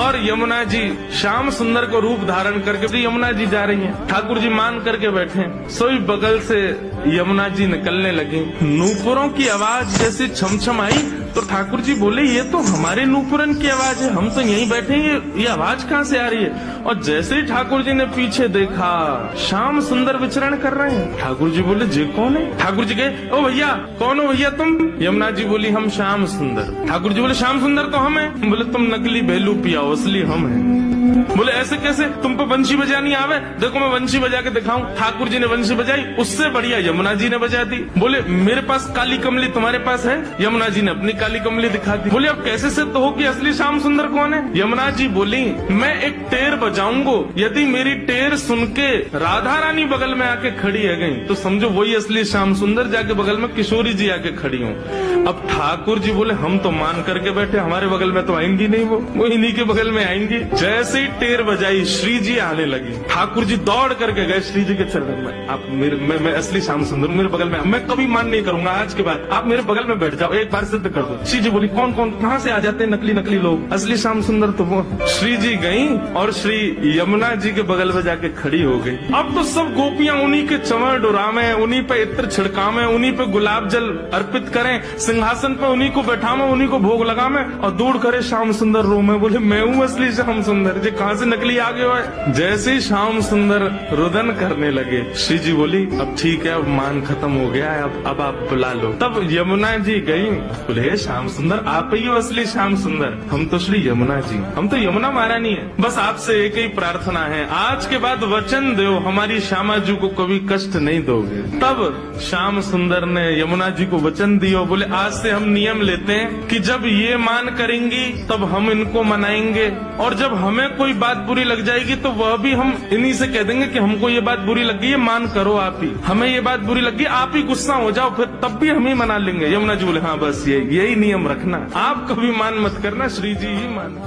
और यमुना जी श्याम सुंदर को रूप धारण करके यमुना जी जा रही हैं। ठाकुर जी मान करके बैठे हैं। सोई बगल से यमुना जी निकलने लगी। नूपुरों की आवाज जैसे छमछम आई तो ठाकुर जी बोले ये तो हमारे नूपुरन की आवाज है, हम तो यहीं बैठे हैं, ये आवाज कहाँ से आ रही है। और जैसे ही ठाकुर जी ने पीछे देखा श्याम सुंदर विचरण कर रहे हैं। ठाकुर जी बोले जे कौन है। ठाकुर जी कहे ओ भैया कौन हो भैया तुम। यमुना जी बोली हम श्याम सुंदर। ठाकुर जी बोले श्याम सुंदर तो हम हैं। बोले तुम नकली भेलू पियाओ असली हम हैं। बोले ऐसे कैसे, तुम पे बंशी बजानी आवे, देखो मैं बंशी बजा के दिखाऊं। ठाकुर जी ने बंशी बजाई, उससे बढ़िया यमुना जी ने बजा दी। बोले मेरे पास काली कमली तुम्हारे पास है। यमुना जी ने अपनी काली कमली दिखा दी। बोले अब कैसे सिद्ध हो कि असली श्याम सुंदर कौन है। यमुना जी बोली मैं एक टेर बजाऊंगो, यदि मेरी टेर सुन के राधा रानी बगल में आके खड़ी है गई तो समझो वही असली श्याम सुंदर, जाके बगल में किशोरी जी आके खड़ी हूँ। अब ठाकुर जी बोले हम तो मान करके बैठे, हमारे बगल में तो आएंगी नहीं, वो इन्हीं के बगल में आएंगी। जैसे ही टेर बजाई श्री जी आने लगी। ठाकुर जी दौड़ करके गए श्री जी के चरणों में। आप मैं असली श्याम सुंदर मेरे बगल में, मैं कभी मान नहीं करूंगा, आज के बाद आप मेरे बगल में बैठ जाओ, एक बार सिद्ध कर दो। श्री जी बोली कौन कौन कहाँ से आ जाते हैं नकली नकली लोग, असली श्याम सुंदर तो वो। श्री जी गई और श्री यमुना जी के बगल में जाके खड़ी हो गई। अब तो सब गोपियां उन्हीं के चंवर डुरावे, उन्हीं पे इत्र छिड़कावे, उन्हीं पे गुलाब जल अर्पित करें, सिंहासन पे उन्हीं को बैठावे, उन्हीं को भोग लगावे और दूर करे श्याम सुंदर रो में। बोले मैं हूँ असली श्याम सुंदर, जी कहाँ से नकली आ गए हो। जैसे ही श्याम सुंदर रुदन करने लगे श्री जी बोली अब ठीक है, अब मान खत्म हो गया है, अब आप बुला लो। तब यमुना जी गई। बोले श्याम सुंदर आप ही हो असली श्याम सुंदर। हम तो श्री यमुना जी, हम तो यमुना महारानी है, बस आपसे एक ही प्रार्थना है, आज के बाद वचन दो हमारी श्यामा जी को कभी कष्ट नहीं दोगे। तब श्याम सुंदर ने यमुना जी को वचन दिया। बोले आज से हम नियम लेते हैं कि जब ये मान करेंगी तब हम इनको मनाएंगे, और जब हमें कोई बात बुरी लग जाएगी तो वह भी हम इन्हीं से कह देंगे कि हमको ये बात बुरी लग गई है, मान करो आप ही, हमें ये बात बुरी लग गई, आप ही गुस्सा हो जाओ, फिर तब भी हम ही मना लेंगे। यमुना जी बोले हाँ बस यही नियम रखना, आप कभी मान मत करना, श्री जी ही मान।